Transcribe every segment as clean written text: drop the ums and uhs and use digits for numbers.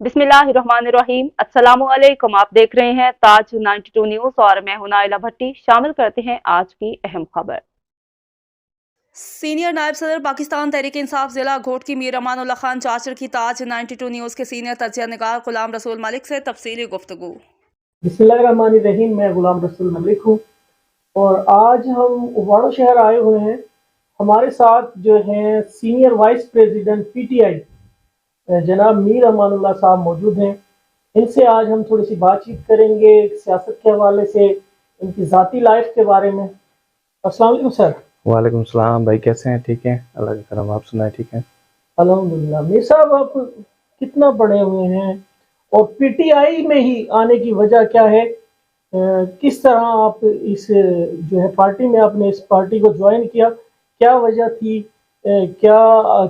बिस्मिल्लाहिर्रहमानिर्रहीम। अस्सलामुअलैकुम। आप देख रहे हैं ताज 92 न्यूज और मैं हूं नाइला भट्टी। शामिल करते हैं आज की अहम खबर। सीनियर नायब सदर पाकिस्तान तहरीक इंसाफ जिला घोट की मीर अमानुल्लाह खान चाचर की ताज 92 न्यूज के सीनियर तजिया निगार गुलाम रसूल मलिक से तफसीली गुफ्तगू। बिस्मिल्लाहिर्रहमानिर्रहीम। मैं गुलाम रसूल मलिक हूँ और आज हम उबाड़ो शहर आए हुए हैं। हमारे साथ जो हैं सीनियर वाइस प्रेसिडेंट पीटीआई जनाब मीर अमानुल्लाह साहब मौजूद हैं। इनसे आज हम थोड़ी सी बातचीत करेंगे सियासत के हवाले से, इनकी ज़ाती लाइफ के बारे में। अस्सलाम वालेकुम सर। वालेकुम सलाम भाई, कैसे हैं? ठीक हैं, अल्लाह का करम। आप सुनाए? ठीक हैं अल्हम्दुलिल्लाह। मीर साहब, आप कितना पढ़े हुए हैं और पीटीआई में ही आने की वजह क्या है? किस तरह आप इस जो है पार्टी में आपने इस पार्टी को ज्वाइन किया, क्या वजह थी? क्या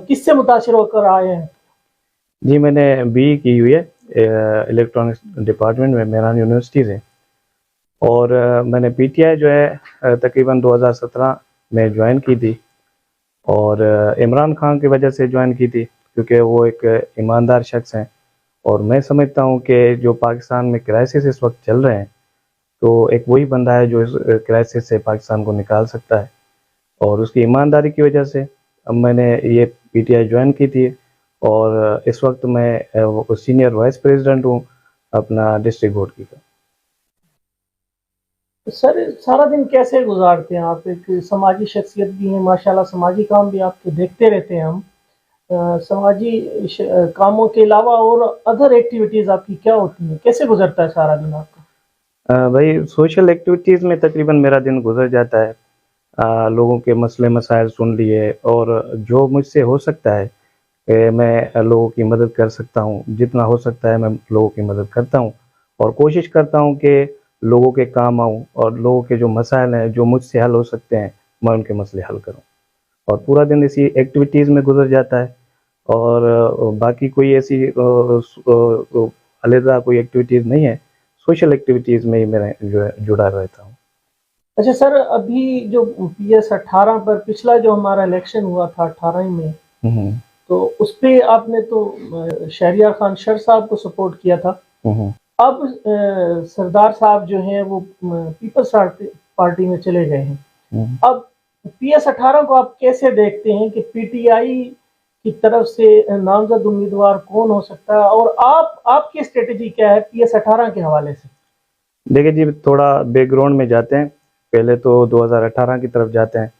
किससे मुतासिर होकर आए हैं? जी, मैंने बीई की हुई है इलेक्ट्रॉनिक्स डिपार्टमेंट में मेहरान यूनिवर्सिटी से, और मैंने पीटीआई जो है तकरीबन 2017 में ज्वाइन की थी, और इमरान खान की वजह से ज्वाइन की थी क्योंकि वो एक ईमानदार शख्स हैं। और मैं समझता हूँ कि जो पाकिस्तान में क्राइसिस इस वक्त चल रहे हैं, तो एक वही बंदा है जो इस क्राइसिस से पाकिस्तान को निकाल सकता है, और उसकी ईमानदारी की वजह से अब मैंने ये पीटीआई ज्वाइन की थी। और इस वक्त मैं सीनियर वाइस प्रेसिडेंट हूँ अपना डिस्ट्रिक्ट घोटकी का। सर, सारा दिन कैसे गुजारते हैं आप? एक समाजी शख्सियत भी हैं माशाल्लाह, समाजी काम भी आपके देखते रहते हैं हम। समाजी कामों के अलावा और अदर एक्टिविटीज़ आपकी क्या होती हैं? कैसे गुजरता है सारा दिन आपका? भाई, सोशल एक्टिविटीज़ में तकरीबन मेरा दिन गुजर जाता है। लोगों के मसले मसाइल सुन लिए, और जो मुझसे हो सकता है कि मैं लोगों की मदद कर सकता हूँ, जितना हो सकता है मैं लोगों की मदद करता हूँ, और कोशिश करता हूँ कि लोगों के काम आऊँ, और लोगों के जो मसाइल हैं जो मुझसे हल हो सकते हैं मैं उनके मसले हल करूँ। और पूरा दिन इसी एक्टिविटीज़ में गुजर जाता है, और बाकी कोई ऐसी अलग कोई एक्टिविटीज़ नहीं है। सोशल एक्टिविटीज़ में ही मैं जो है जुड़ा रहता हूँ। अच्छा सर, अभी जो PS 18 पर पिछला जो हमारा इलेक्शन हुआ था 18 में, तो उस पे आपने तो शहरियार खान शर साहब को सपोर्ट किया था। अब सरदार साहब जो हैं वो पीपल्स पार्टी में चले गए हैं। अब PS 18 को आप कैसे देखते हैं कि पीटीआई की तरफ से नामजद उम्मीदवार कौन हो सकता है, और आपकी स्ट्रेटेजी क्या है PS 18 के हवाले से? देखिए जी, थोड़ा बैकग्राउंड में जाते हैं। पहले तो 2018 की तरफ जाते हैं।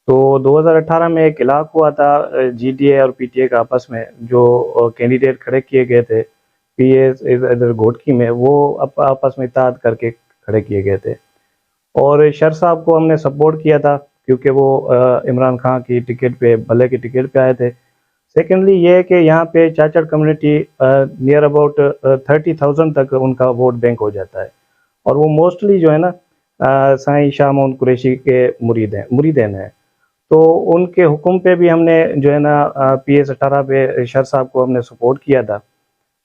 तो 2018 में एक इलाक हुआ था जीटीए और पीटीए का आपस में, जो कैंडिडेट खड़े किए गए थे पीएस इधर घोटकी में, वो आपस में इत्तेहाद करके खड़े किए गए थे। और शर साहब को हमने सपोर्ट किया था क्योंकि वो इमरान खान की टिकट पे, भले की टिकट पे आए थे। सेकेंडली ये है कि यहाँ पे चाचड़ कम्युनिटी नियर अबाउट 30,000 तक उनका वोट बैंक हो जाता है, और वो मोस्टली जो है ना साईं शाह मोहम्मद कुरैशी के मुरीदेन हैं। तो उनके हुक्म पे भी हमने जो है ना PS 18 पे शर साहब को हमने सपोर्ट किया था,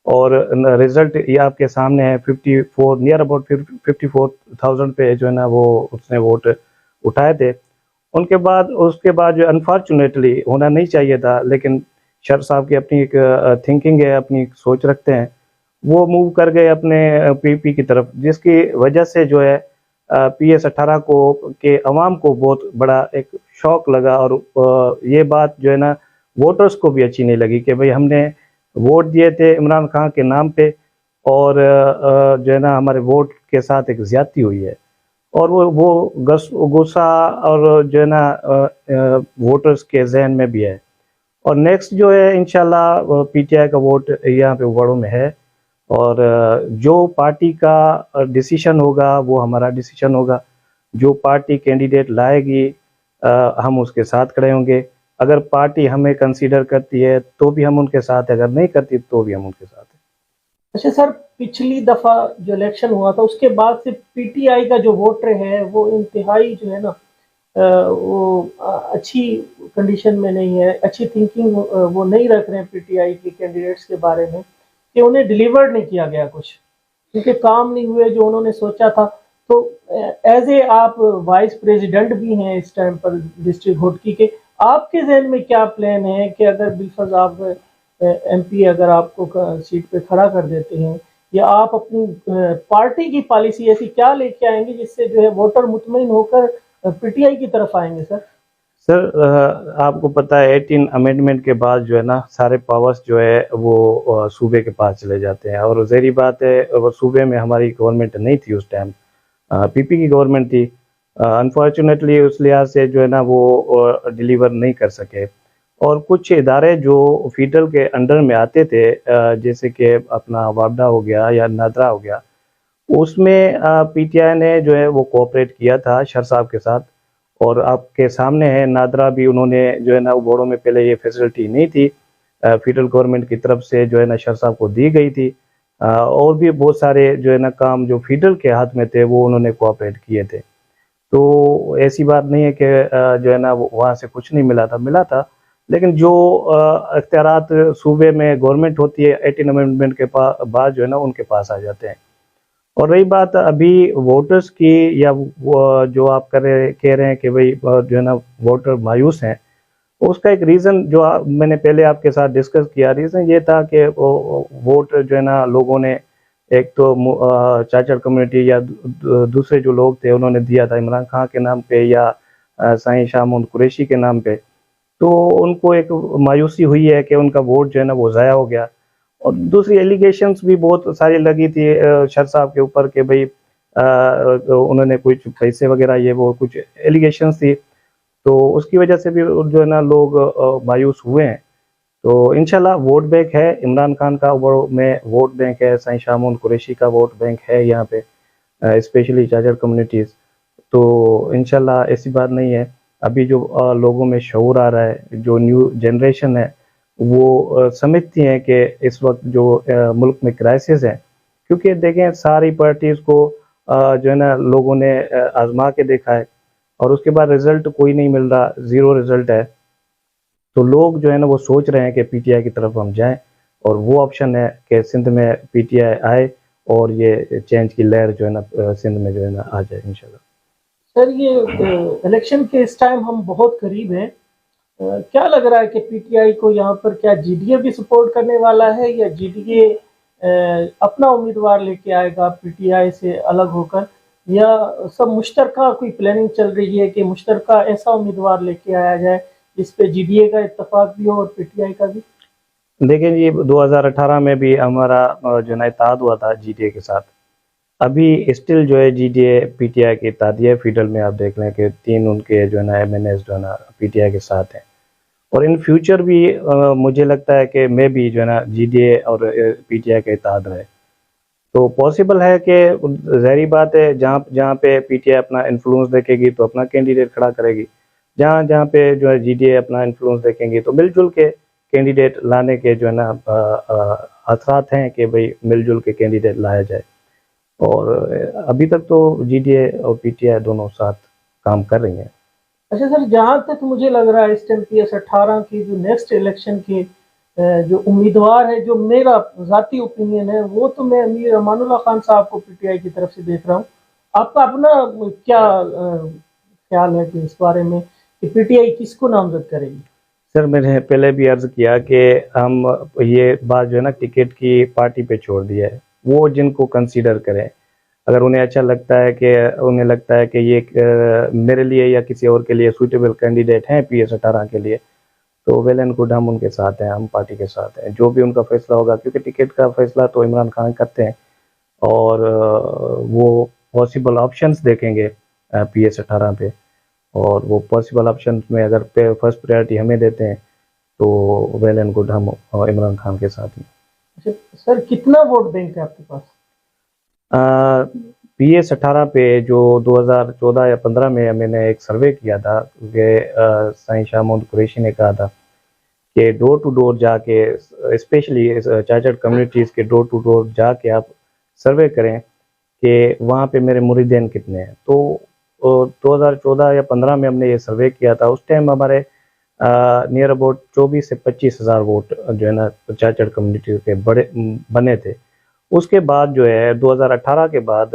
और रिजल्ट ये आपके सामने है। 54 नियर अबाउट 54,000 पे जो है ना वो उसने वोट उठाए थे। उसके बाद जो अनफॉर्चुनेटली होना नहीं चाहिए था, लेकिन शर साहब की अपनी एक थिंकिंग है, अपनी सोच रखते हैं, वो मूव कर गए अपने पीपी की तरफ, जिसकी वजह से जो है PS 18 को के अवाम को बहुत बड़ा एक शौक लगा। और ये बात जो है ना वोटर्स को भी अच्छी नहीं लगी कि भाई हमने वोट दिए थे इमरान खान के नाम पे, और जो है ना हमारे वोट के साथ एक ज्यादती हुई है। और वो गुस्सा और जो है ना वोटर्स के जहन में भी है। और नेक्स्ट जो है इंशाल्लाह पीटीआई का वोट यहाँ पे उबाड़ो में है, और जो पार्टी का डिसीजन होगा वो हमारा डिसीजन होगा। जो पार्टी कैंडिडेट लाएगी हम उसके साथ खड़े होंगे। अगर पार्टी हमें कंसीडर करती है तो भी हम उनके साथ है, अगर नहीं करती तो भी हम उनके साथ हैं। अच्छा सर, पिछली दफा जो इलेक्शन हुआ था उसके बाद से पीटीआई का जो वोटर है वो इंतहाई जो है ना वो अच्छी कंडीशन में नहीं है, अच्छी थिंकिंग वो नहीं रख रहे हैं पीटीआई के कैंडिडेट्स के बारे में, कि उन्हें डिलीवर्ड नहीं किया गया कुछ, क्योंकि काम नहीं हुए जो उन्होंने सोचा था। तो एज ए आप वाइस प्रेसिडेंट भी हैं इस टाइम पर डिस्ट्रिक्ट घोटकी के, आपके जहन में क्या प्लान है कि अगर बिलफर्ज आप MP अगर आपको सीट पे खड़ा कर देते हैं, या आप अपनी पार्टी की पॉलिसी ऐसी क्या लेके आएंगे जिससे जो है वोटर मुतमईन होकर PTI की तरफ आएंगे सर? सर आपको पता है 18 अमेंडमेंट के बाद जो है ना सारे पावर्स जो है वो सूबे के पास चले जाते हैं, और ज़ाहिर बात है वो सूबे में हमारी गवर्नमेंट नहीं थी उस टाइम, PP की गवर्नमेंट थी। अनफॉर्चुनेटली उस लिहाज से जो है ना वो डिलीवर नहीं कर सके, और कुछ इदारे जो फेडरल के अंडर में आते थे जैसे कि अपना वापडा हो गया या नादरा हो गया, उसमें PTI ने जो है वो कोऑपरेट किया था शर साहब के साथ। और आपके सामने है नादरा भी, उन्होंने जो है ना बोर्डों में पहले ये फैसिलिटी नहीं थी, फेडरल गवर्नमेंट की तरफ से जो है ना शर साहब को दी गई थी। और भी बहुत सारे जो है ना काम जो फेडरल के हाथ में थे वो उन्होंने कोऑपरेट किए थे। तो ऐसी बात नहीं है कि जो है ना वहाँ से कुछ नहीं मिला था, लेकिन जो अख्तियारात सूबे में गवर्नमेंट होती है 18 अमेंडमेंट के बाद जो है ना उनके पास आ जाते हैं। और रही बात अभी वोटर्स की, या जो आप कह रहे हैं कि भाई जो है ना वोटर मायूस हैं, उसका एक रीज़न जो मैंने पहले आपके साथ डिस्कस किया, रीज़न ये था कि वोट जो है ना लोगों ने एक तो चाचड़ कम्युनिटी या दूसरे जो लोग थे उन्होंने दिया था इमरान खान के नाम पे या साईं शाह महमूद कुरैशी के नाम पे, तो उनको एक मायूसी हुई है कि उनका वोट जो है ना वो ज़ाया हो गया। और दूसरी एलिगेशंस भी बहुत सारी लगी थी शर साहब के ऊपर कि भाई उन्होंने कुछ पैसे वगैरह ये वो कुछ एलिगेशंस थी, तो उसकी वजह से भी जो है ना लोग मायूस हुए हैं। तो इंशाल्लाह वोट बैंक है, इमरान खान का में वोट बैंक है, साईं शाह महमूद कुरैशी का वोट बैंक है यहाँ पे, स्पेशली चाचड़ कम्युनिटीज़। तो इंशाल्लाह ऐसी बात नहीं है। अभी जो लोगों में शऊर आ रहा है, जो न्यू जनरेशन है वो समझती हैं कि इस वक्त जो मुल्क में क्राइसिस है, क्योंकि देखें सारी पार्टीज़ को जो है ना लोगों ने आजमा के देखा है और उसके बाद रिज़ल्ट कोई नहीं मिल रहा, ज़ीरो रिज़ल्ट है। तो लोग जो है ना वो सोच रहे हैं कि PTI की तरफ हम जाएं, और वो ऑप्शन है कि सिंध में PTI आए और ये चेंज की लहर जो है ना सिंध में जो है ना आ जाए इंशाल्लाह। सर ये इलेक्शन के इस टाइम हम बहुत करीब हैं, क्या लग रहा है कि PTI को यहाँ पर क्या GDA भी सपोर्ट करने वाला है, या GDA अपना उम्मीदवार लेके आएगा PTI से अलग होकर, या सब मुश्तरका कोई प्लानिंग चल रही है कि मुश्तरका ऐसा उम्मीदवार लेके आया जाए जिस पे GDA का इत्तेफाक भी हो और PTI का भी? देखें जी 2018 में भी हमारा जो है ना इत्तेहाद हुआ था GDA के साथ। अभी स्टिल जो है GDA PTI की इत्तेहादी है। फेडरल में आप देख लें कि 3 उनके जो है ना MNAs जो है ना PTI के साथ हैं, और इन फ्यूचर भी मुझे लगता है कि मैं भी जो है ना GDA और PTI का इत्तेहाद रहे। तो पॉसिबल है कि ज़ाहिर बात है जहाँ पे PTI अपना इन्फ्लुएंस देखेगी तो अपना कैंडिडेट खड़ा करेगी, जहाँ पे जो है GDA अपना इन्फ्लुएंस देखेंगे तो मिलजुल के कैंडिडेट लाने के जो है ना असरात हैं कि भाई मिलजुल के कैंडिडेट लाया जाए। और अभी तक तो GDA और PTI दोनों साथ काम कर रही हैं। अच्छा सर, जहाँ तक मुझे लग रहा है इस टाइम PS18 की जो नेक्स्ट इलेक्शन के जो उम्मीदवार है, जो मेरा ज़ाती ओपिनियन है, वो तो मैं अमीर अमानुल्लाह खान साहब को PTI की तरफ से देख रहा हूँ। आपका अपना क्या ख्याल है कि इस बारे में कि PTI किसको नामजद करेगी? सर मैंने पहले भी अर्ज़ किया कि हम ये बात जो है ना टिकट की पार्टी पे छोड़ दिया है, वो जिनको कंसीडर करें। अगर उन्हें अच्छा लगता है कि उन्हें लगता है कि ये मेरे लिए या किसी और के लिए सूटेबल कैंडिडेट हैं PS18 के लिए, तो वेल एंड गुड, हम उनके साथ हैं, हम पार्टी के साथ हैं, जो भी उनका फैसला होगा, क्योंकि टिकट का फैसला तो इमरान खान करते हैं और वो पॉसिबल ऑप्शंस देखेंगे PS18 पे, और वो पॉसिबल ऑप्शंस में अगर फर्स्ट प्रायोरिटी हमें देते हैं तो वेल एंड गुड, हम इमरान खान के साथ हैं। अच्छा सर, कितना वोट बैंक है आपके पास? PS18 पे जो 2014 या 15 में मैंने एक सर्वे किया था कि साईं शाह महमूद कुरैशी ने कहा था कि डोर टू डोर जाके, स्पेशली चाचड़ कम्युनिटीज़ के डोर टू डोर जाके आप सर्वे करें कि वहाँ पे मेरे मुरीदीन कितने हैं। तो 2014 या 15 में हमने ये सर्वे किया था। उस टाइम हमारे नियर अबाउट 24 से 25 हज़ार वोट जो है ना चाचड़ कम्युनिटी के बने थे। उसके बाद जो है 2018 के बाद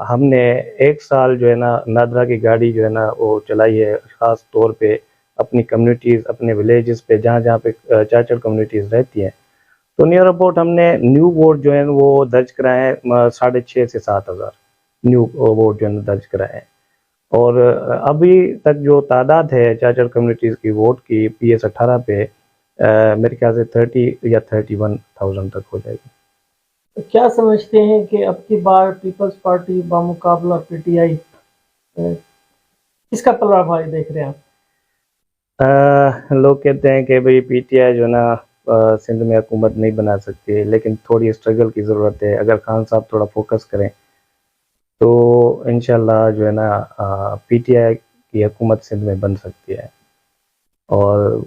हमने एक साल जो है ना नादरा की गाड़ी जो है ना वो चलाई है, ख़ास तौर पे اپنی کمیونٹیز اپنے ولیجز پہ جہاں جہاں پہ چاچڑ کمیونٹیز رہتی ہیں. تو نیئر اباؤٹ ہم نے نیو ووٹ جو ہیں وہ درج کرائے ہیں 6,500 سے 7,000 نیو ووٹ جو ہے درج کرائے ہیں. اور ابھی تک جو تعداد ہے چاچڑ کمیونٹیز کی ووٹ کی PS 18 پہ میرے خیال سے 30 یا 31,000 تک ہو جائے گی. کیا سمجھتے ہیں کہ اب کی بار پیپلز پارٹی بامقابلہ PTI کس کا پلڑا بھائی دیکھ رہے ہیں آپ؟ لوگ کہتے ہیں کہ بھئی PTI جو ہے نا سندھ میں حکومت نہیں بنا سکتی، لیکن تھوڑی اسٹرگل کی ضرورت ہے. اگر خان صاحب تھوڑا فوکس کریں تو انشاءاللہ جو ہے نا PTI کی حکومت سندھ میں بن سکتی ہے. اور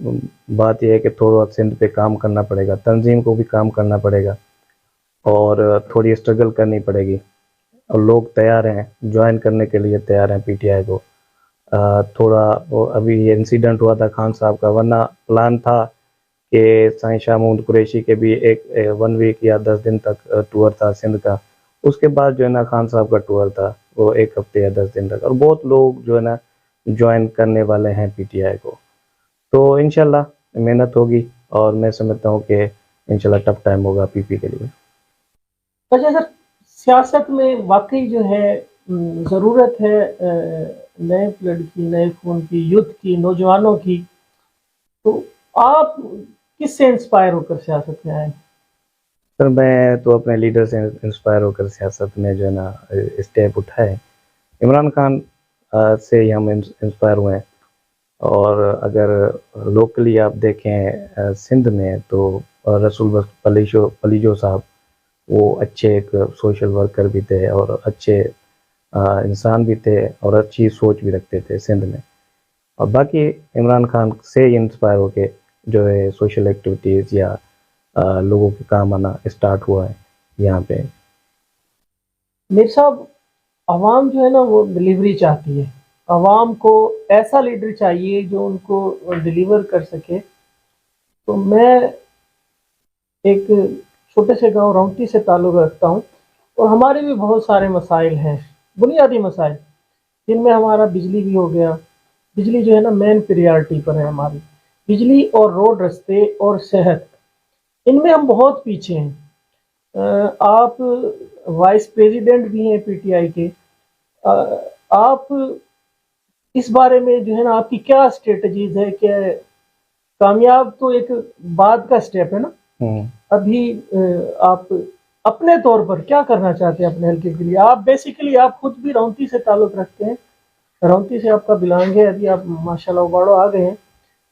بات یہ ہے کہ تھوڑا سندھ پہ کام کرنا پڑے گا، تنظیم کو بھی کام کرنا پڑے گا اور تھوڑی اسٹرگل کرنی پڑے گی. اور لوگ تیار ہیں جوائن کرنے کے لیے، تیار ہیں PTI کو. تھوڑا ابھی یہ انسیڈنٹ ہوا تھا خان صاحب کا، ورنہ پلان تھا کہ سائیں شاہ محمود قریشی کے بھی 1 ویک یا 10 دن تک ٹور تھا سندھ کا. اس کے بعد جو ہے نا خان صاحب کا ٹور تھا وہ 1 ہفتے یا 10 دن تک، اور بہت لوگ جو ہے نا جوائن کرنے والے ہیں PTI کو. تو انشاءاللہ محنت ہوگی اور میں سمجھتا ہوں کہ انشاءاللہ ٹف ٹائم ہوگا PP کے لیے. اچھا سر، سیاست میں واقعی جو ہے ضرورت ہے نئے بلڈ کی، نئے خون کی، یوتھ کی، نوجوانوں کی. تو آپ کس سے انسپائر ہو کر سیاست میں آئے؟ سر میں تو اپنے لیڈر سے انسپائر ہو کر سیاست میں جو ہے نا اسٹیپ اٹھائے. عمران خان سے ہی ہم انسپائر ہوئے ہیں. اور اگر لوکلی آپ دیکھیں سندھ میں تو رسول بخش پلیجو صاحب وہ اچھے ایک سوشل ورکر بھی تھے اور اچھے انسان بھی تھے اور اچھی سوچ بھی رکھتے تھے سندھ میں. اور باقی عمران خان سے ہی انسپائر ہو کے جو ہے سوشل ایکٹیویٹیز یا لوگوں کے کام آنا اسٹارٹ ہوا ہے یہاں پہ. میر صاحب، عوام جو ہے نا وہ ڈلیوری چاہتی ہے. عوام کو ایسا لیڈر چاہیے جو ان کو ڈلیور کر سکے. تو میں ایک چھوٹے سے گاؤں راؤنٹی سے تعلق رکھتا ہوں، اور ہمارے بھی بہت سارے مسائل ہیں، بنیادی مسائل، جن میں ہمارا بجلی بھی ہو گیا. بجلی جو ہے نا مین پریارٹی پر ہے ہماری. بجلی اور روڈ رستے اور صحت، ان میں ہم بہت پیچھے ہیں. آپ وائس پریزیڈنٹ بھی ہیں PTI کے. آپ اس بارے میں جو ہے نا آپ کی کیا اسٹریٹجیز ہے کہ کامیاب تو ایک بعد کا سٹیپ ہے نا، ابھی آپ اپنے طور پر کیا کرنا چاہتے ہیں اپنے حلقے کے لیے؟ آپ بیسیکلی آپ خود بھی راؤنٹی سے تعلق رکھتے ہیں، راؤنٹی سے آپ کا بلانگ ہے، ابھی آپ ماشاءاللہ اواڑو آ گئے ہیں.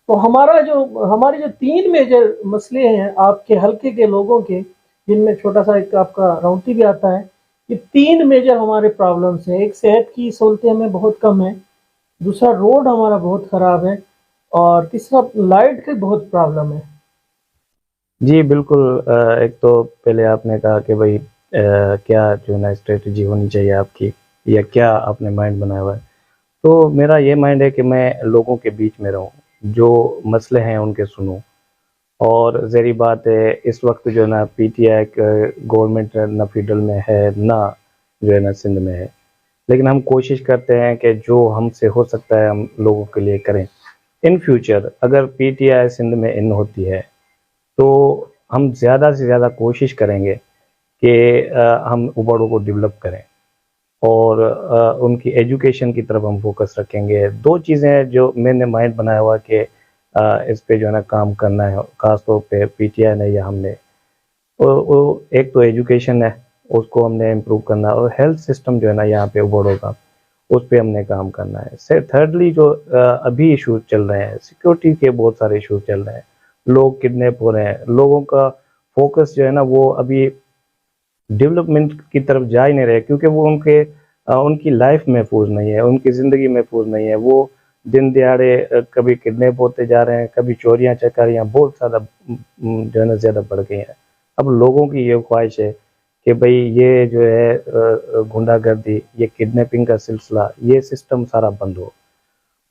تو ہمارے جو 3 میجر مسئلے ہیں آپ کے حلقے کے لوگوں کے، جن میں چھوٹا سا ایک آپ کا راؤنٹی بھی آتا ہے، یہ 3 میجر ہمارے پرابلمس ہیں. ایک صحت کی سہولتیں ہمیں بہت کم ہیں، دوسرا روڈ ہمارا بہت خراب ہے، اور تیسرا لائٹ کی بہت پرابلم ہے. جی بالکل. ایک تو پہلے آپ نے کہا کہ بھائی کیا جو ہے نا اسٹریٹجی ہونی چاہیے آپ کی، یا کیا آپ نے مائنڈ بنایا ہوا ہے. تو میرا یہ مائنڈ ہے کہ میں لوگوں کے بیچ میں رہوں، جو مسئلے ہیں ان کے سنوں. اور ذہنی بات ہے اس وقت جو ہے نا PTI گورنمنٹ نہ فیڈرل میں ہے نہ جو ہے نا سندھ میں ہے، لیکن ہم کوشش کرتے ہیں کہ جو ہم سے ہو سکتا ہے ہم لوگوں کے لیے کریں. ان فیوچر اگر PTI سندھ میں ان ہوتی ہے تو ہم زیادہ سے زیادہ کوشش کریں گے کہ ہم اوباڑو کو ڈیولپ کریں، اور ان کی ایجوکیشن کی طرف ہم فوکس رکھیں گے. 2 چیزیں ہیں جو میں نے مائنڈ بنایا ہوا کہ اس پہ جو ہے نا کام کرنا ہے، خاص طور پہ PTI نے یا ہم نے. ایک تو ایجوکیشن ہے، اس کو ہم نے امپروو کرنا، اور ہیلتھ سسٹم جو ہے نا یہاں پہ اوباڑو کا، اس پہ ہم نے کام کرنا ہے. تھرڈلی جو ابھی ایشوز چل رہے ہیں، سیکورٹی کے بہت سارے ایشوز چل رہے ہیں، لوگ کڈنیپ ہو رہے ہیں، لوگوں کا فوکس جو ہے نا وہ ابھی ڈیولپمنٹ کی طرف جا ہی نہیں رہے، کیونکہ وہ ان کی لائف محفوظ نہیں ہے، ان کی زندگی محفوظ نہیں ہے. وہ دن دیہڑے کبھی کڈنیپ ہوتے جا رہے ہیں، کبھی چوریاں چکاریاں بہت زیادہ جو ہے نا زیادہ بڑھ گئی ہیں. اب لوگوں کی یہ خواہش ہے کہ بھئی یہ جو ہے گنڈا گردی، یہ کڈنیپنگ کا سلسلہ، یہ سسٹم سارا بند ہو.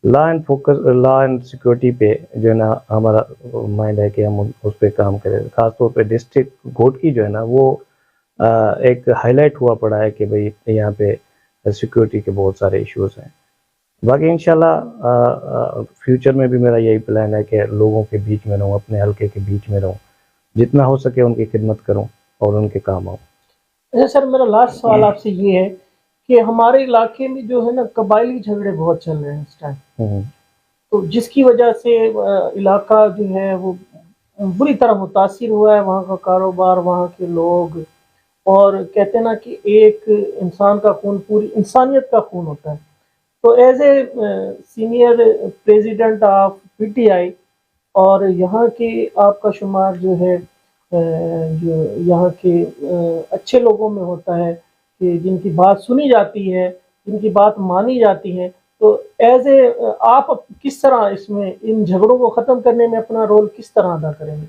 لا اینڈ سیکورٹی پہ جو ہے نا ہمارا مائنڈ ہے کہ ہم اس پہ کام کریں. خاص طور پہ ڈسٹرکٹ گھوٹکی جو ہے نا وہ ایک ہائی لائٹ ہوا پڑا ہے کہ بھئی یہاں پہ سیکورٹی کے بہت سارے ایشوز ہیں. باقی انشاءاللہ فیوچر میں بھی میرا یہی پلان ہے کہ لوگوں کے بیچ میں رہوں، اپنے حلقے کے بیچ میں رہوں، جتنا ہو سکے ان کی خدمت کروں اور ان کے کام آؤں. اچھا سر، میرا لاسٹ سوال آپ سے یہ ہے کہ ہمارے علاقے میں جو ہے نا قبائلی جھگڑے بہت چل رہے ہیں اس ٹائم، تو جس کی وجہ سے علاقہ جو ہے وہ بری طرح متاثر ہوا ہے، وہاں کا کاروبار، وہاں کے لوگ، اور کہتے ہیں نا کہ ایک انسان کا خون پوری انسانیت کا خون ہوتا ہے. تو as a senior president of P T I اور یہاں کے آپ کا شمار جو ہے جو یہاں کے اچھے لوگوں میں ہوتا ہے کہ جن کی بات سنی جاتی ہے، جن کی بات مانی جاتی ہے، تو ایز اے آپ کس طرح اس میں ان جھگڑوں کو ختم کرنے میں اپنا رول کس طرح ادا کریں گے؟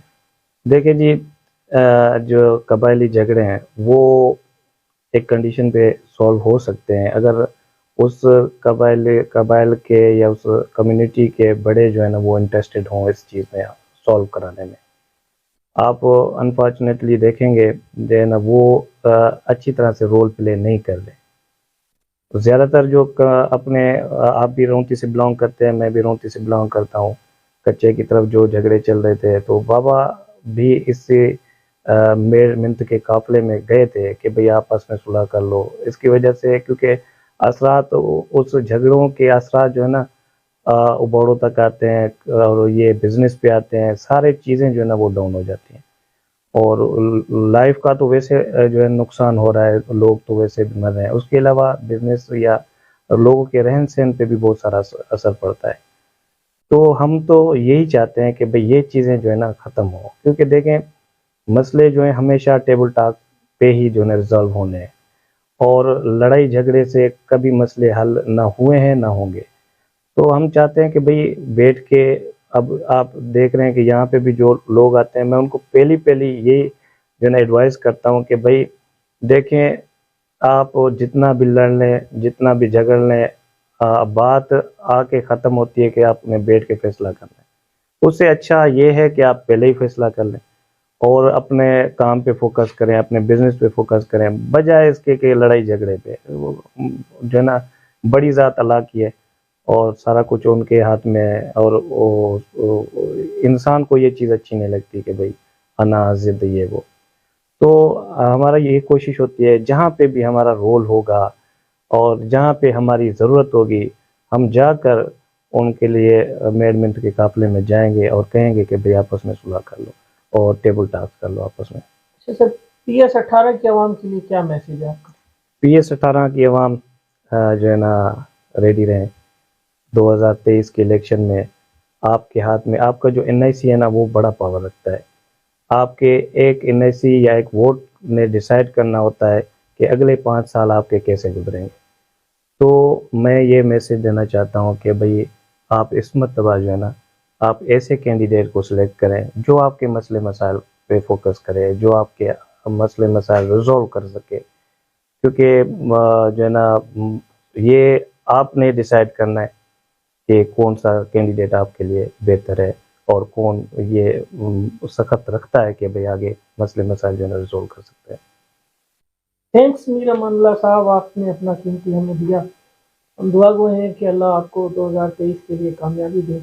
دیکھیں جی، جو قبائلی جھگڑے ہیں وہ ایک کنڈیشن پہ سولو ہو سکتے ہیں اگر اس قبائل کے یا اس کمیونٹی کے بڑے جو ہے نا وہ انٹرسٹڈ ہوں اس چیز میں سولو کرانے میں. آپ انفارچونیٹلی دیکھیں گے جو ہے نا وہ اچھی طرح سے رول پلے نہیں کر رہے. زیادہ تر جو اپنے آپ بھی رونتی سے بلانگ کرتے ہیں، میں بھی رونتی سے بلانگ کرتا ہوں، کچے کی طرف جو جھگڑے چل رہے تھے تو بابا بھی اس سے میل منت کے قافلے میں گئے تھے کہ بھئی آپس میں صلح کر لو. اس کی وجہ سے کیونکہ اثرات اس جھگڑوں کے اثرات جو ہے نا ابوڑوں تک آتے ہیں اور یہ بزنس پہ آتے ہیں، سارے چیزیں جو ہے نا وہ ڈاؤن ہو جاتی ہیں اور لائف کا تو ویسے جو ہے نقصان ہو رہا ہے، لوگ تو ویسے بھی مر رہے ہیں، اس کے علاوہ بزنس یا لوگوں کے رہن سہن پہ بھی بہت سارا اثر پڑتا ہے. تو ہم تو یہی چاہتے ہیں کہ بھئی یہ چیزیں جو ہے نا ختم ہو، کیونکہ دیکھیں مسئلے جو ہیں ہمیشہ ٹیبل ٹاک پہ ہی جو ہے ریزالو ہونے ہیں اور لڑائی جھگڑے سے کبھی مسئلے حل نہ ہوئے ہیں نہ ہوں گے. تو ہم چاہتے ہیں کہ بھئی بیٹھ کے، اب آپ دیکھ رہے ہیں کہ یہاں پہ بھی جو لوگ آتے ہیں میں ان کو پہلی یہی جو ہے نا ایڈوائز کرتا ہوں کہ بھئی دیکھیں آپ جتنا بھی لڑ لیں، جتنا بھی جھگڑ لیں، بات آ کے ختم ہوتی ہے کہ آپ نے بیٹھ کے فیصلہ کرنا ہے. اس سے اچھا یہ ہے کہ آپ پہلے ہی فیصلہ کر لیں اور اپنے کام پہ فوکس کریں، اپنے بزنس پہ فوکس کریں، بجائے اس کے کہ لڑائی جھگڑے پہ. جو ہے نا بڑی ذات اللہ کی ہے اور سارا کچھ ان کے ہاتھ میں ہے اور انسان کو یہ چیز اچھی نہیں لگتی کہ بھئی انا ضد یہ وہ. تو ہمارا یہی کوشش ہوتی ہے جہاں پہ بھی ہمارا رول ہوگا اور جہاں پہ ہماری ضرورت ہوگی ہم جا کر ان کے لیے میڈمنٹ کے قافلے میں جائیں گے اور کہیں گے کہ بھئی آپس میں صلح کر لو اور ٹیبل ٹاک کر لو آپس میں. اچھا سر، PS18 کی عوام کے لیے کیا میسج ہے آپ کا؟ PS18 کی عوام جو ہے نا ریڈی رہیں. 2023 کے الیکشن میں آپ کے ہاتھ میں آپ کا جو NIC ہے نا وہ بڑا پاور رکھتا ہے. آپ کے ایک NIC یا ایک ووٹ نے ڈیسائیڈ کرنا ہوتا ہے کہ اگلے 5 سال آپ کے کیسے گزریں گے. تو میں یہ میسج دینا چاہتا ہوں کہ بھئی آپ اس مرتبہ جو ہے نا آپ ایسے کینڈیڈیٹ کو سلیکٹ کریں جو آپ کے مسئلے مسائل پہ فوکس کرے، جو آپ کے مسئلے مسائل ریزولو کر سکے. کیونکہ جو ہے نا یہ آپ نے ڈیسائیڈ کرنا ہے کہ کون سا کینڈیڈیٹ آپ کے لیے بہتر ہے اور کون یہ سخت رکھتا ہے کہ بھئی آگے مسئلے مسائل جو ہے نا ریزولو کر سکتے ہیں. تھینکس میر امان اللہ صاحب، آپ نے اپنا قیمتی ہمیں دیا. ہم دعا گو ہیں کہ اللہ آپ کو 2023 کے لیے کامیابی دے.